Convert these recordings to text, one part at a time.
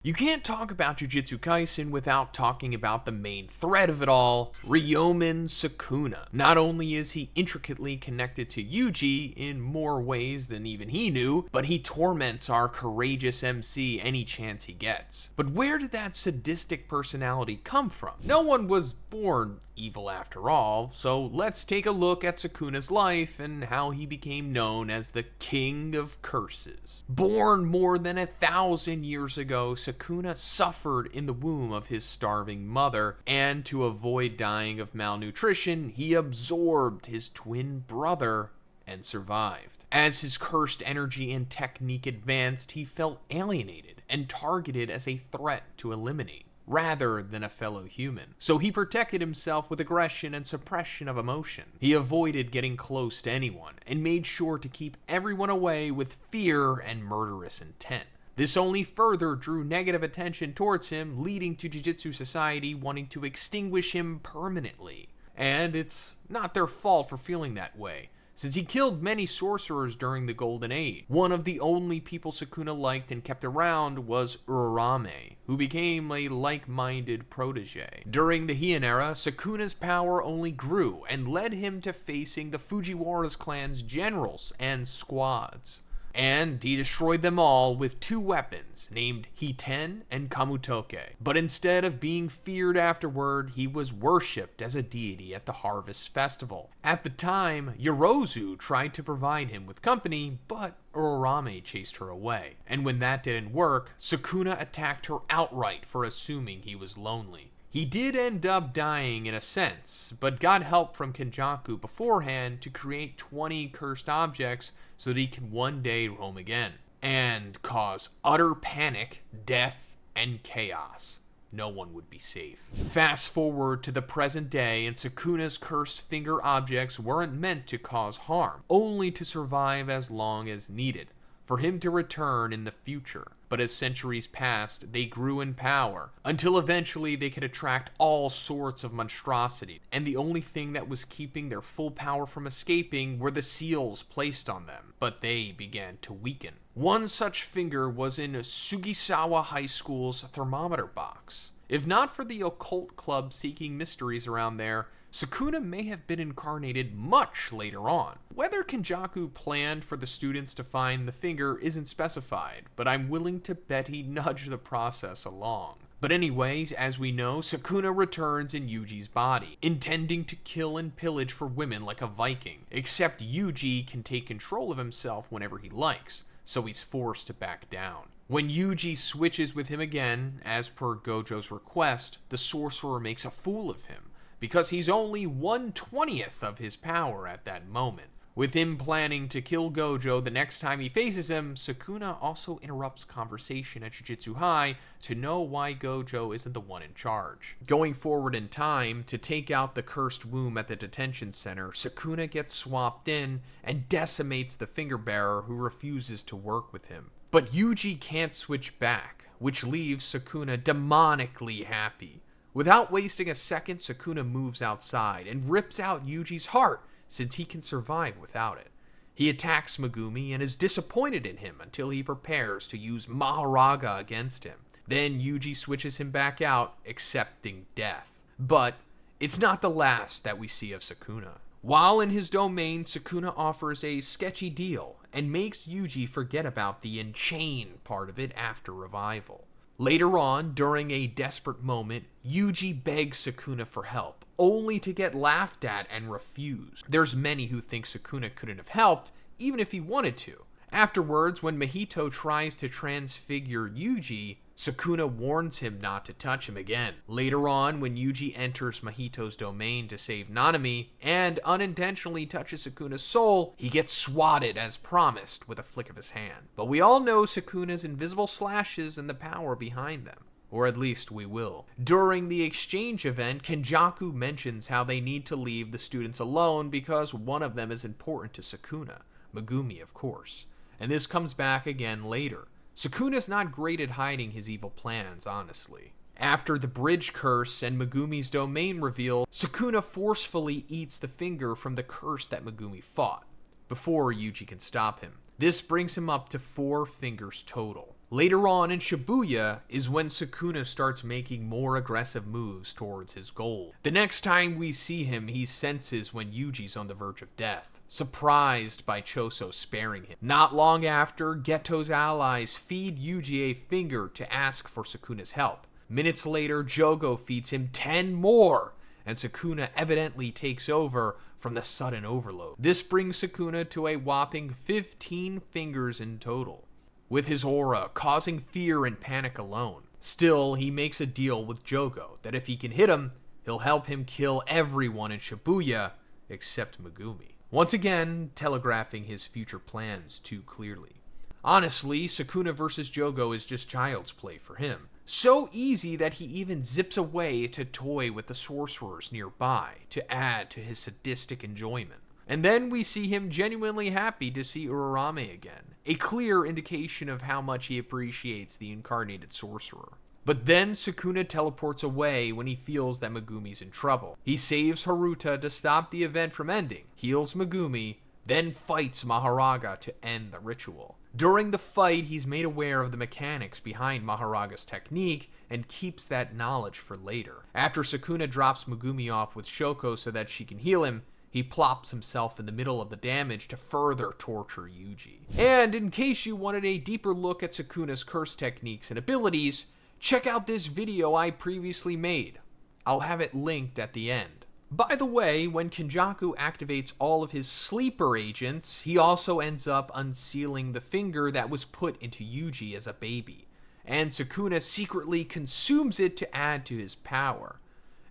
You can't talk about Jujutsu Kaisen without talking about the main thread of it all, Ryomen Sukuna. Not only is he intricately connected to Yuji in more ways than even he knew, but he torments our courageous MC any chance he gets. But where did that sadistic personality come from? No one was born evil after all, so let's take a look at Sukuna's life and how he became known as the King of Curses. Born more than 1,000 years ago, Sukuna suffered in the womb of his starving mother, and to avoid dying of malnutrition, he absorbed his twin brother and survived. As his cursed energy and technique advanced, he felt alienated and targeted as a threat to eliminate, rather than a fellow human. So he protected himself with aggression and suppression of emotion. He avoided getting close to anyone, and made sure to keep everyone away with fear and murderous intent. This only further drew negative attention towards him, leading to Jujutsu Society wanting to extinguish him permanently. And it's not their fault for feeling that way, since he killed many sorcerers during the Golden Age. One of the only people Sukuna liked and kept around was Urarame, who became a like-minded protege. During the Heian era, Sukuna's power only grew and led him to facing the Fujiwara's clan's generals and squads. And he destroyed them all with two weapons, named Hiten and Kamutoke. But instead of being feared afterward, he was worshipped as a deity at the Harvest Festival. At the time, Yorozu tried to provide him with company, but Urarame chased her away. And when that didn't work, Sukuna attacked her outright for assuming he was lonely. He did end up dying in a sense, but got help from Kenjaku beforehand to create 20 cursed objects so that he can one day roam again and cause utter panic, death, and chaos. No one would be safe. Fast forward to the present day, and Sukuna's cursed finger objects weren't meant to cause harm, only to survive as long as needed, for him to return in the future. But as centuries passed, they grew in power, until eventually they could attract all sorts of monstrosity, and the only thing that was keeping their full power from escaping were the seals placed on them, but they began to weaken. One such finger was in Sugisawa High School's thermometer box. If not for the occult club seeking mysteries around there, Sukuna may have been incarnated much later on. Whether Kenjaku planned for the students to find the finger isn't specified, but I'm willing to bet he nudged the process along. But anyways, as we know, Sukuna returns in Yuji's body, intending to kill and pillage for women like a Viking, except Yuji can take control of himself whenever he likes, so he's forced to back down. When Yuji switches with him again, as per Gojo's request, the sorcerer makes a fool of him, because he's only 1/20th of his power at that moment. With him planning to kill Gojo the next time he faces him, Sukuna also interrupts conversation at Jujutsu High to know why Gojo isn't the one in charge. Going forward in time, to take out the cursed womb at the detention center, Sukuna gets swapped in and decimates the finger bearer who refuses to work with him. But Yuji can't switch back, which leaves Sukuna demonically happy. Without wasting a second, Sukuna moves outside and rips out Yuji's heart, since he can survive without it. He attacks Megumi and is disappointed in him until he prepares to use Maharaga against him. Then Yuji switches him back out, accepting death. But it's not the last that we see of Sukuna. While in his domain, Sukuna offers a sketchy deal and makes Yuji forget about the enchain part of it after revival. Later on, during a desperate moment, Yuji begs Sukuna for help, only to get laughed at and refused. There's many who think Sukuna couldn't have helped, even if he wanted to. Afterwards, when Mahito tries to transfigure Yuji, Sukuna warns him not to touch him again. Later on, when Yuji enters Mahito's domain to save Nanami, and unintentionally touches Sukuna's soul, he gets swatted as promised with a flick of his hand. But we all know Sukuna's invisible slashes and the power behind them. Or at least we will. During the exchange event, Kenjaku mentions how they need to leave the students alone because one of them is important to Sukuna. Megumi, of course. And this comes back again later. Sukuna's not great at hiding his evil plans, honestly. After the bridge curse and Megumi's domain reveal, Sukuna forcefully eats the finger from the curse that Megumi fought, before Yuji can stop him. This brings him up to 4 fingers total. Later on in Shibuya is when Sukuna starts making more aggressive moves towards his goal. The next time we see him, he senses when Yuji's on the verge of death, surprised by Choso sparing him. Not long after, Geto's allies feed Yuji a finger to ask for Sukuna's help. Minutes later, Jogo feeds him 10 more, and Sukuna evidently takes over from the sudden overload. This brings Sukuna to a whopping 15 fingers in total, with his aura causing fear and panic alone. Still, he makes a deal with Jogo that if he can hit him, he'll help him kill everyone in Shibuya except Megumi, once again telegraphing his future plans too clearly. Honestly, Sukuna vs. Jogo is just child's play for him. So easy that he even zips away to toy with the sorcerers nearby to add to his sadistic enjoyment. And then we see him genuinely happy to see Urarame again, a clear indication of how much he appreciates the incarnated sorcerer. But then Sukuna teleports away when he feels that Megumi's in trouble. He saves Haruta to stop the event from ending, heals Megumi, then fights Maharaga to end the ritual. During the fight, he's made aware of the mechanics behind Maharaga's technique and keeps that knowledge for later. After Sukuna drops Megumi off with Shoko so that she can heal him, he plops himself in the middle of the damage to further torture Yuji. And in case you wanted a deeper look at Sukuna's curse techniques and abilities, check out this video I previously made. I'll have it linked at the end. By the way, when Kenjaku activates all of his sleeper agents, he also ends up unsealing the finger that was put into Yuji as a baby, and Sukuna secretly consumes it to add to his power.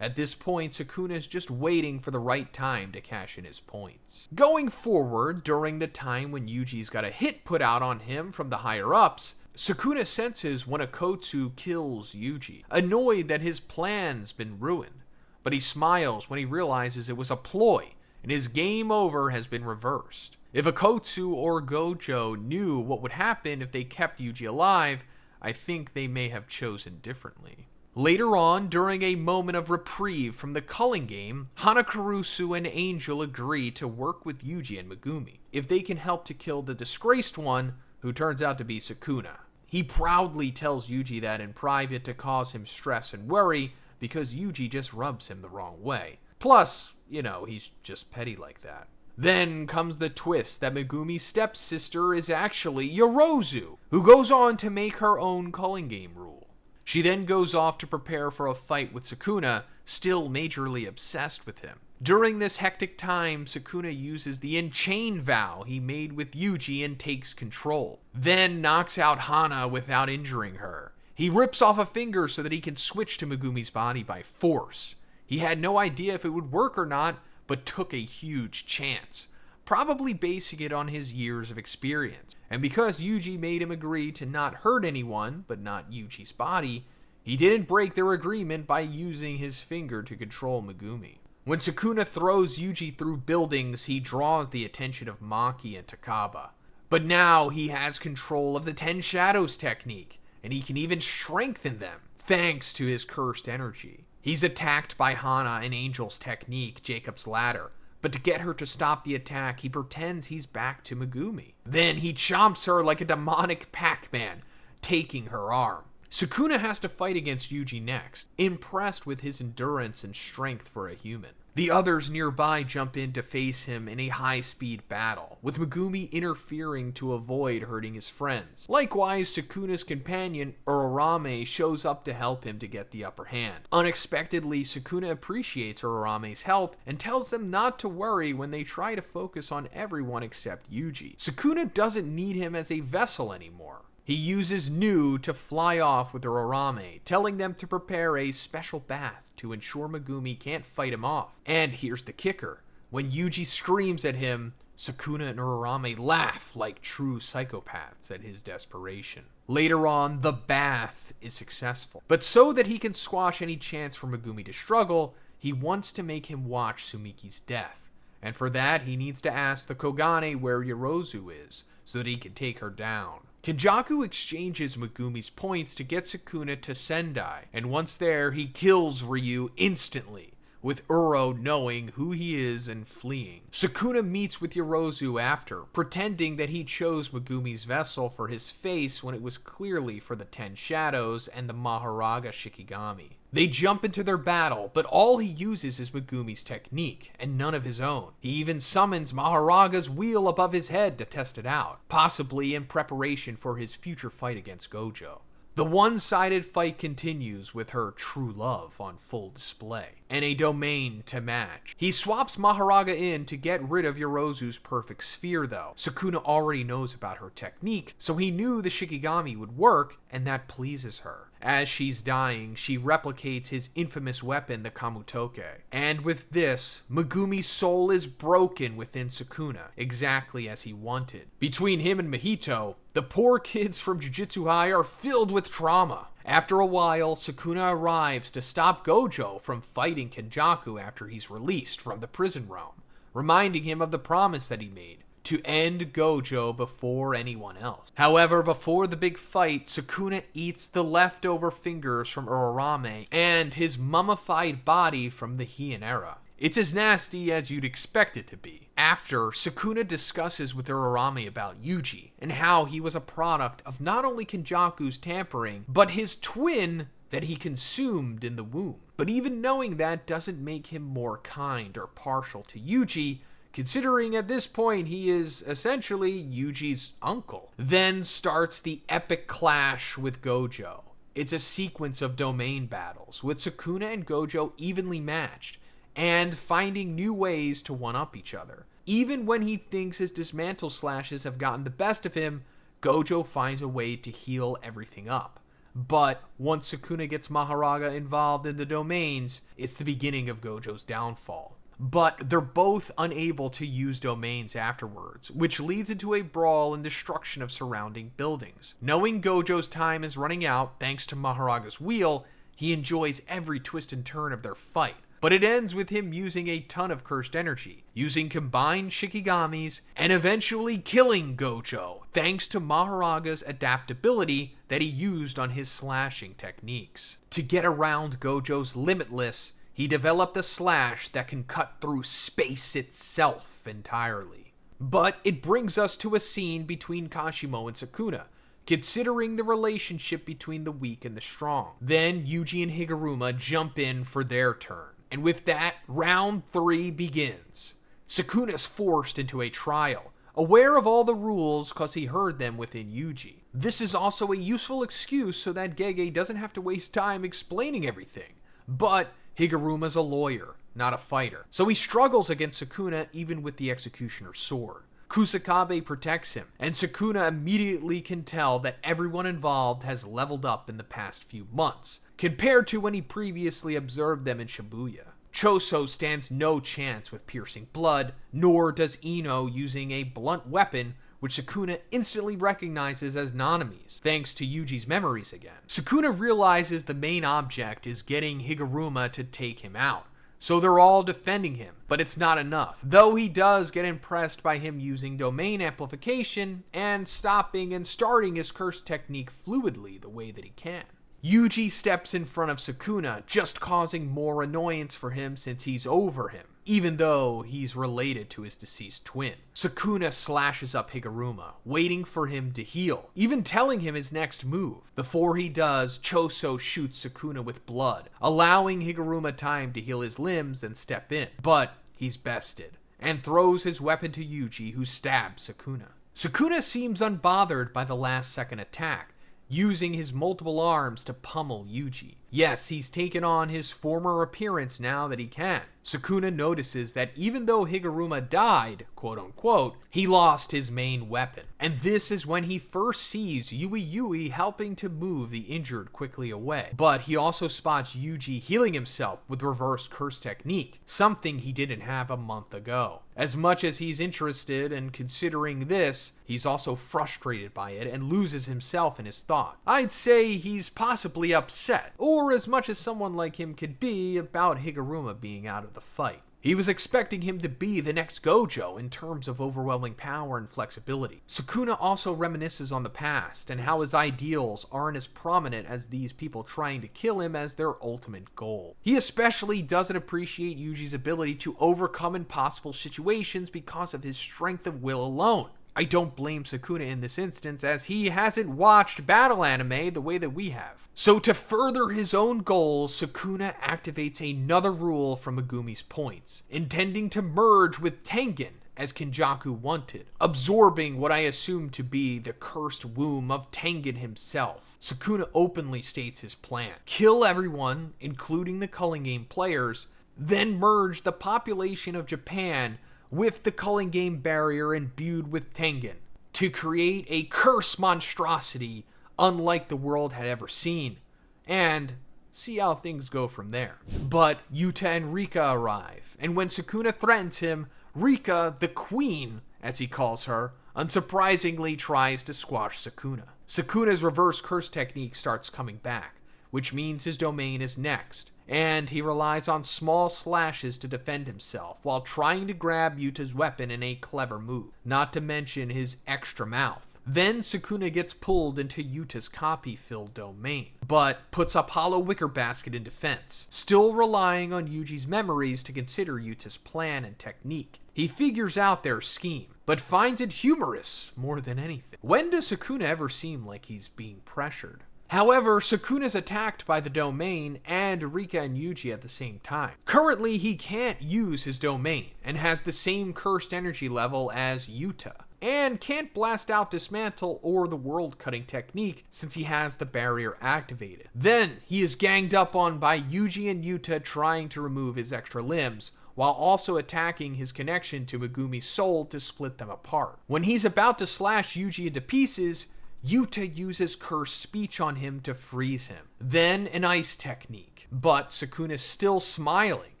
At this point, Sukuna is just waiting for the right time to cash in his points. Going forward, during the time when Yuji's got a hit put out on him from the higher-ups, Sukuna senses when Akotsu kills Yuji, annoyed that his plan's been ruined. But he smiles when he realizes it was a ploy, and his game over has been reversed. If Akotsu or Gojo knew what would happen if they kept Yuji alive, I think they may have chosen differently. Later on, during a moment of reprieve from the culling game, Hanakarusu and Angel agree to work with Yuji and Megumi, if they can help to kill the disgraced one, who turns out to be Sukuna. He proudly tells Yuji that in private to cause him stress and worry, because Yuji just rubs him the wrong way. Plus, he's just petty like that. Then comes the twist that Megumi's stepsister is actually Yorozu, who goes on to make her own culling game rule. She then goes off to prepare for a fight with Sukuna, still majorly obsessed with him. During this hectic time, Sukuna uses the Enchain vow he made with Yuji and takes control, then knocks out Hana without injuring her. He rips off a finger so that he can switch to Megumi's body by force. He had no idea if it would work or not, but took a huge chance, probably basing it on his years of experience. And because Yuji made him agree to not hurt anyone, but not Yuji's body, he didn't break their agreement by using his finger to control Megumi. When Sukuna throws Yuji through buildings, he draws the attention of Maki and Takaba. But now he has control of the Ten Shadows technique, and he can even strengthen them, thanks to his cursed energy. He's attacked by Hana and Angel's technique, Jacob's Ladder, but to get her to stop the attack, he pretends he's back to Megumi. Then he chomps her like a demonic Pac-Man, taking her arm. Sukuna has to fight against Yuji next, impressed with his endurance and strength for a human. The others nearby jump in to face him in a high-speed battle, with Megumi interfering to avoid hurting his friends. Likewise, Sukuna's companion, Urarame, shows up to help him to get the upper hand. Unexpectedly, Sukuna appreciates Urarame's help and tells them not to worry when they try to focus on everyone except Yuji. Sukuna doesn't need him as a vessel anymore. He uses Nu to fly off with Urarame, telling them to prepare a special bath to ensure Megumi can't fight him off. And here's the kicker. When Yuji screams at him, Sukuna and Urarame laugh like true psychopaths at his desperation. Later on, the bath is successful. But so that he can squash any chance for Megumi to struggle, he wants to make him watch Sumiki's death. And for that, he needs to ask the Kogane where Yorozu is, so that he can take her down. Kenjaku exchanges Megumi's points to get Sukuna to Sendai, and once there, he kills Ryu instantly, with Uro knowing who he is and fleeing. Sukuna meets with Yorozu after, pretending that he chose Megumi's vessel for his face when it was clearly for the 10 Shadows and the Maharaga Shikigami. They jump into their battle, but all he uses is Megumi's technique, and none of his own. He even summons Maharaga's wheel above his head to test it out, possibly in preparation for his future fight against Gojo. The one-sided fight continues with her true love on full display, and a domain to match. He swaps Maharaga in to get rid of Yorozu's perfect sphere though. Sukuna already knows about her technique, so he knew the Shikigami would work, and that pleases her. As she's dying, she replicates his infamous weapon, the Kamutoke. And with this, Megumi's soul is broken within Sukuna, exactly as he wanted. Between him and Mahito, the poor kids from Jujutsu High are filled with trauma. After a while, Sukuna arrives to stop Gojo from fighting Kenjaku after he's released from the prison realm, reminding him of the promise that he made to end Gojo before anyone else. However, before the big fight, Sukuna eats the leftover fingers from Urarame and his mummified body from the Heian era. It's as nasty as you'd expect it to be. After, Sukuna discusses with Urarame about Yuji and how he was a product of not only Kenjaku's tampering, but his twin that he consumed in the womb. But even knowing that doesn't make him more kind or partial to Yuji, considering at this point he is essentially Yuji's uncle. Then starts the epic clash with Gojo. It's a sequence of domain battles, with Sukuna and Gojo evenly matched, and finding new ways to one-up each other. Even when he thinks his dismantle slashes have gotten the best of him, Gojo finds a way to heal everything up. But once Sukuna gets Maharaga involved in the domains, it's the beginning of Gojo's downfall. But they're both unable to use domains afterwards, which leads into a brawl and destruction of surrounding buildings. Knowing Gojo's time is running out thanks to Maharaga's wheel, he enjoys every twist and turn of their fight. But it ends with him using a ton of cursed energy, using combined Shikigamis, and eventually killing Gojo, thanks to Maharaga's adaptability that he used on his slashing techniques. To get around Gojo's limitless, he developed a slash that can cut through space itself entirely. But it brings us to a scene between Kashimo and Sukuna, considering the relationship between the weak and the strong. Then Yuji and Higuruma jump in for their turn. And with that, round 3 begins. Sukuna's forced into a trial, aware of all the rules cause he heard them within Yuji. This is also a useful excuse so that Gege doesn't have to waste time explaining everything. But Higuruma's a lawyer, not a fighter, so he struggles against Sukuna even with the executioner's sword. Kusakabe protects him, and Sukuna immediately can tell that everyone involved has leveled up in the past few months, compared to when he previously observed them in Shibuya. Choso stands no chance with piercing blood, nor does Ino using a blunt weapon, which Sukuna instantly recognizes as Nanami's, thanks to Yuji's memories again. Sukuna realizes the main object is getting Higuruma to take him out, so they're all defending him, but it's not enough, though he does get impressed by him using domain amplification and stopping and starting his curse technique fluidly the way that he can. Yuji steps in front of Sukuna, just causing more annoyance for him since he's over him, even though he's related to his deceased twin. Sukuna slashes up Higuruma, waiting for him to heal, even telling him his next move. Before he does, Choso shoots Sukuna with blood, allowing Higuruma time to heal his limbs and step in. But he's bested, and throws his weapon to Yuji, who stabs Sukuna. Sukuna seems unbothered by the last-second attack, using his multiple arms to pummel Yuji. Yes, he's taken on his former appearance now that he can. Sukuna notices that even though Higuruma died, quote-unquote, he lost his main weapon. And this is when he first sees Yui helping to move the injured quickly away. But he also spots Yuji healing himself with reverse curse technique, something he didn't have a month ago. As much as he's interested in considering this, he's also frustrated by it and loses himself in his thought. I'd say he's possibly upset, or as much as someone like him could be, about Higuruma being out of the fight. He was expecting him to be the next Gojo in terms of overwhelming power and flexibility. Sukuna also reminisces on the past and how his ideals aren't as prominent as these people trying to kill him as their ultimate goal. He especially doesn't appreciate Yuji's ability to overcome impossible situations because of his strength of will alone. I don't blame Sukuna in this instance, as he hasn't watched battle anime the way that we have. So to further his own goals, Sukuna activates another rule from Megumi's points, intending to merge with Tengen as Kenjaku wanted, absorbing what I assume to be the cursed womb of Tengen himself. Sukuna openly states his plan: kill everyone, including the Culling Game players, then merge the population of Japan with the Culling Game barrier imbued with Tengen to create a curse monstrosity unlike the world had ever seen, and see how things go from there. But Yuta and Rika arrive, and when Sukuna threatens him, Rika, the queen, as he calls her, unsurprisingly tries to squash Sukuna. Sukuna's reverse curse technique starts coming back, which means his domain is next, and he relies on small slashes to defend himself while trying to grab Yuta's weapon in a clever move, not to mention his extra mouth. Then Sukuna gets pulled into Yuta's copy-filled domain, but puts up Hollow Wicker Basket in defense, still relying on Yuji's memories to consider Yuta's plan and technique. He figures out their scheme, but finds it humorous more than anything. When does Sukuna ever seem like he's being pressured? However, Sukuna's attacked by the domain and Rika and Yuji at the same time. Currently, he can't use his domain and has the same cursed energy level as Yuta, and can't blast out Dismantle or the world-cutting technique since he has the barrier activated. Then, he is ganged up on by Yuji and Yuta trying to remove his extra limbs, while also attacking his connection to Megumi's soul to split them apart. When he's about to slash Yuji into pieces, Yuta uses cursed speech on him to freeze him. Then an ice technique. But Sukuna's still smiling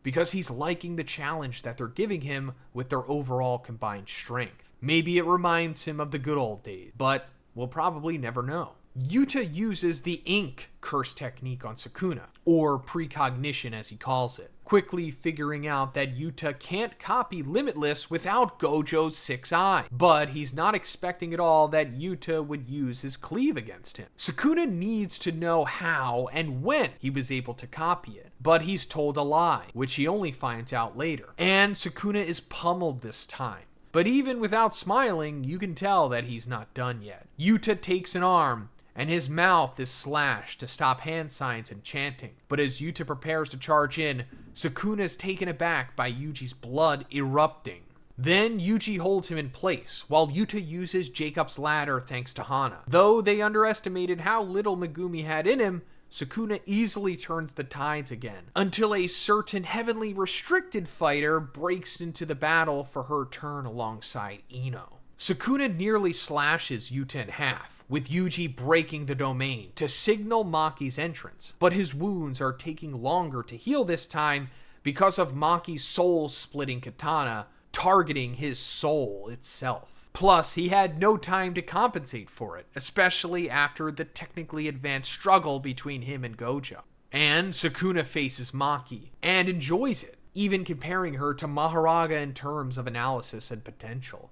because he's liking the challenge that they're giving him with their overall combined strength. Maybe it reminds him of the good old days, but we'll probably never know. Yuta uses the ink curse technique on Sukuna, or precognition as he calls it, quickly figuring out that Yuta can't copy Limitless without Gojo's 6th eye, but he's not expecting at all that Yuta would use his cleave against him. Sukuna needs to know how and when he was able to copy it, but he's told a lie, which he only finds out later, and Sukuna is pummeled this time. But even without smiling, you can tell that he's not done yet. Yuta takes an arm, and his mouth is slashed to stop hand signs and chanting. But as Yuta prepares to charge in, Sukuna is taken aback by Yuji's blood erupting. Then Yuji holds him in place, while Yuta uses Jacob's ladder thanks to Hana. Though they underestimated how little Megumi had in him, Sukuna easily turns the tides again, until a certain heavenly restricted fighter breaks into the battle for her turn alongside Ino. Sukuna nearly slashes Yuta in half, with Yuji breaking the domain to signal Maki's entrance, but his wounds are taking longer to heal this time because of Maki's soul-splitting katana targeting his soul itself. Plus, he had no time to compensate for it, especially after the technically advanced struggle between him and Gojo. And Sukuna faces Maki, and enjoys it, even comparing her to Maharaga in terms of analysis and potential.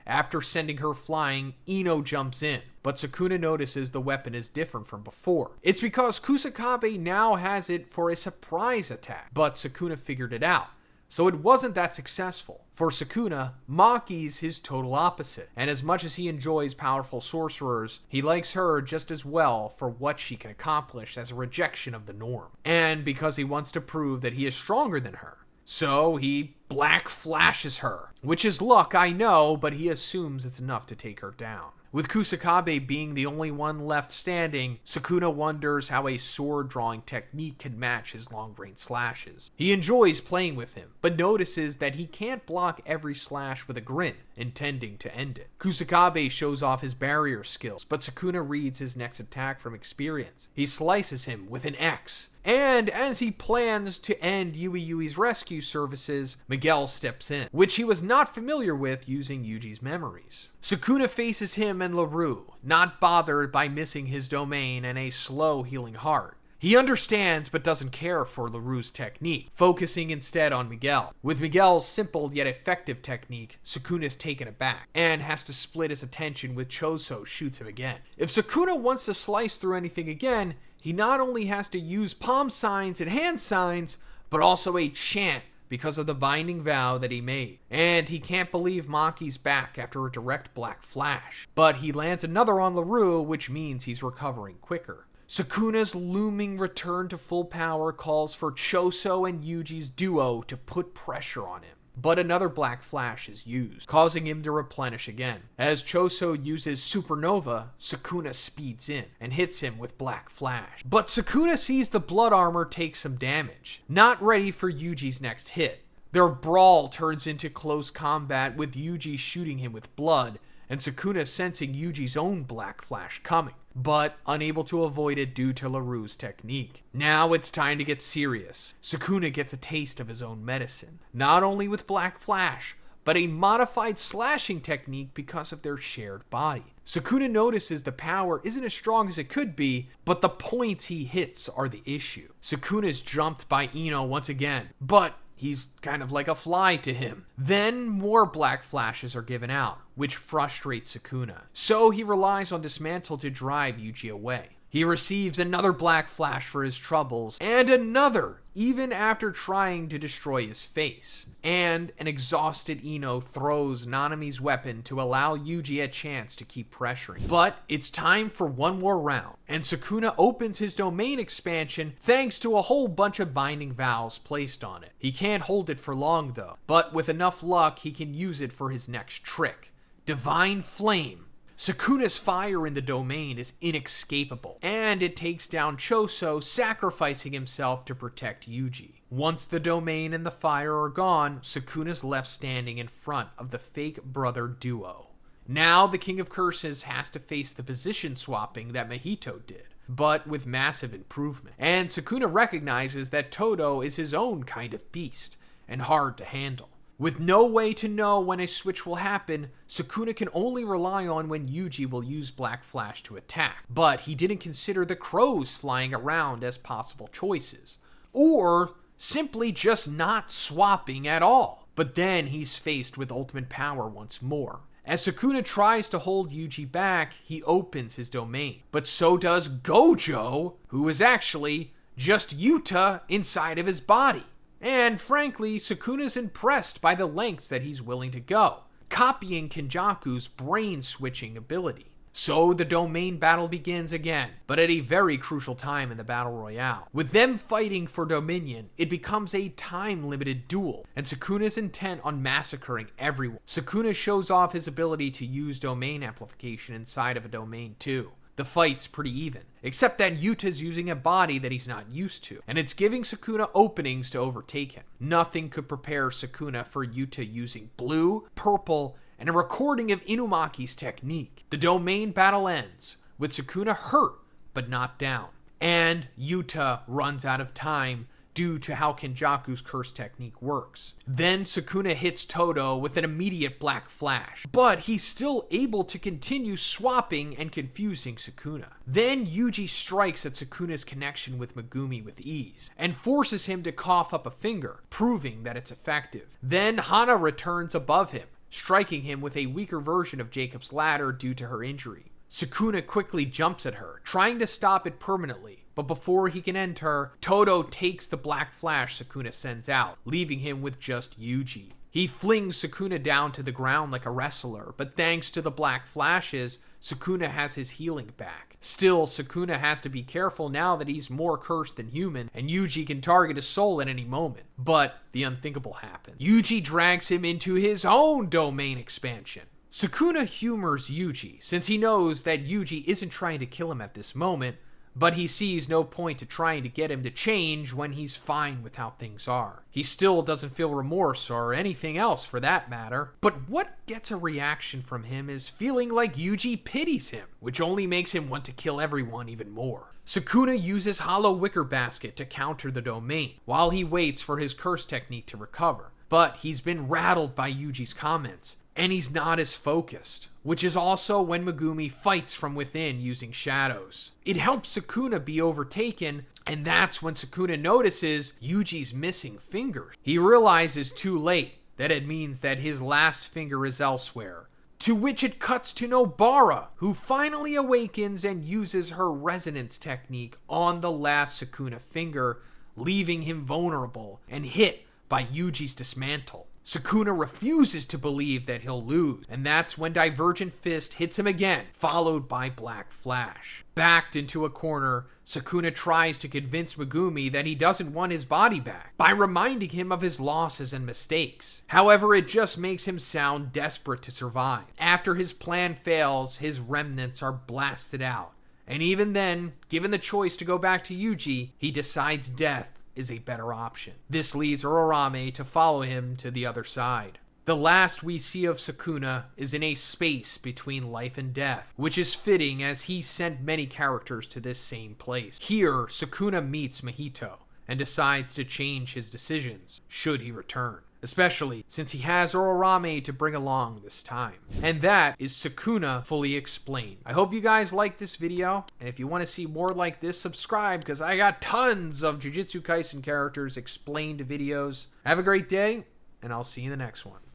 After sending her flying, Ino jumps in, but Sukuna notices the weapon is different from before. It's because Kusakabe now has it for a surprise attack, but Sukuna figured it out, so it wasn't that successful. For Sukuna, Maki's his total opposite, and as much as he enjoys powerful sorcerers, he likes her just as well for what she can accomplish as a rejection of the norm, and because he wants to prove that he is stronger than her. So he black flashes her, which is luck, I know, but he assumes it's enough to take her down. With Kusakabe being the only one left standing, Sukuna wonders how a sword-drawing technique can match his long-range slashes. He enjoys playing with him, but notices that he can't block every slash with a grin, intending to end it. Kusakabe shows off his barrier skills, but Sukuna reads his next attack from experience. He slices him with an X, and as he plans to end Yui Yui's rescue services, Miguel steps in, which he was not familiar with using Yuji's memories. Sukuna faces him and LaRue, not bothered by missing his domain and a slow healing heart, He understands but doesn't care for LaRue's technique, focusing instead on Miguel. With Miguel's simple yet effective technique, Sukuna's taken aback and has to split his attention when Choso shoots him again. If Sukuna wants to slice through anything again, he not only has to use palm signs and hand signs, but also a chant because of the binding vow that he made. And he can't believe Maki's back after a direct black flash. But he lands another on LaRue, which means he's recovering quicker. Sukuna's looming return to full power calls for Choso and Yuji's duo to put pressure on him. But another black flash is used, causing him to replenish again. As Choso uses Supernova, Sukuna speeds in and hits him with black flash. But Sukuna sees the blood armor take some damage, not ready for Yuji's next hit. Their brawl turns into close combat with Yuji shooting him with blood, and Sukuna sensing Yuji's own black flash coming, but unable to avoid it due to LaRue's technique. Now it's time to get serious. Sukuna gets a taste of his own medicine, not only with black flash, but a modified slashing technique because of their shared body. Sukuna notices the power isn't as strong as it could be, but the points he hits are the issue. Sukuna's jumped by Ino once again, but he's kind of like a fly to him. Then more black flashes are given out, which frustrates Sukuna. So he relies on Dismantle to drive Yuji away. He receives another black flash for his troubles, and another, even after trying to destroy his face. And an exhausted Ino throws Nanami's weapon to allow Yuji a chance to keep pressuring. But it's time for one more round, and Sukuna opens his domain expansion thanks to a whole bunch of binding vows placed on it. He can't hold it for long though, but with enough luck he can use it for his next trick. Divine Flame. Sukuna's fire in the domain is inescapable, and it takes down Choso, sacrificing himself to protect Yuji. Once the domain and the fire are gone, Sukuna's left standing in front of the fake brother duo. Now the King of Curses has to face the position swapping that Mahito did, but with massive improvement. And Sukuna recognizes that Todo is his own kind of beast, and hard to handle. With no way to know when a switch will happen, Sukuna can only rely on when Yuji will use Black Flash to attack. But he didn't consider the crows flying around as possible choices. Or simply just not swapping at all. But then he's faced with ultimate power once more. As Sukuna tries to hold Yuji back, he opens his domain. But so does Gojo, who is actually just Yuta inside of his body. And frankly, Sukuna's impressed by the lengths that he's willing to go, copying Kenjaku's brain-switching ability. So the domain battle begins again, but at a very crucial time in the battle royale. With them fighting for dominion, it becomes a time-limited duel, and Sukuna's intent on massacring everyone. Sukuna shows off his ability to use domain amplification inside of a domain too. The fight's pretty even, except that Yuta's using a body that he's not used to, and it's giving Sukuna openings to overtake him. Nothing could prepare Sukuna for Yuta using blue, purple, and a recording of Inumaki's technique. The domain battle ends, with Sukuna hurt, but not down. And Yuta runs out of time due to how Kenjaku's curse technique works. Then Sukuna hits Todo with an immediate black flash, but he's still able to continue swapping and confusing Sukuna. Then Yuji strikes at Sukuna's connection with Megumi with ease, and forces him to cough up a finger, proving that it's effective. Then Hana returns above him, striking him with a weaker version of Jacob's ladder due to her injury. Sukuna quickly jumps at her, trying to stop it permanently, but before he can end her, Todo takes the black flash Sukuna sends out, leaving him with just Yuji. He flings Sukuna down to the ground like a wrestler, but thanks to the black flashes, Sukuna has his healing back. Still, Sukuna has to be careful now that he's more cursed than human, and Yuji can target his soul at any moment. But the unthinkable happens. Yuji drags him into his own domain expansion. Sukuna humors Yuji, since he knows that Yuji isn't trying to kill him at this moment, but he sees no point to trying to get him to change when he's fine with how things are. He still doesn't feel remorse or anything else for that matter, but what gets a reaction from him is feeling like Yuji pities him, which only makes him want to kill everyone even more. Sukuna uses Hollow Wicker Basket to counter the domain, while he waits for his curse technique to recover, but he's been rattled by Yuji's comments, and he's not as focused, which is also when Megumi fights from within using shadows. It helps Sukuna be overtaken, and that's when Sukuna notices Yuji's missing finger. He realizes too late that it means that his last finger is elsewhere, to which it cuts to Nobara, who finally awakens and uses her resonance technique on the last Sukuna finger, leaving him vulnerable and hit by Yuji's dismantle. Sukuna refuses to believe that he'll lose, and that's when Divergent Fist hits him again, followed by Black Flash. Backed into a corner, Sukuna tries to convince Megumi that he doesn't want his body back by reminding him of his losses and mistakes. However, it just makes him sound desperate to survive. After his plan fails, his remnants are blasted out, and even then, given the choice to go back to Yuji, he decides death is a better option. This leads Urarame to follow him to the other side. The last we see of Sukuna is in a space between life and death, which is fitting as he sent many characters to this same place. Here, Sukuna meets Mahito and decides to change his decisions should he return, especially since he has Urarame to bring along this time. And that is Sukuna fully explained. I hope you guys liked this video, and if you want to see more like this, subscribe, because I got tons of Jujutsu Kaisen characters explained videos. Have a great day, and I'll see you in the next one.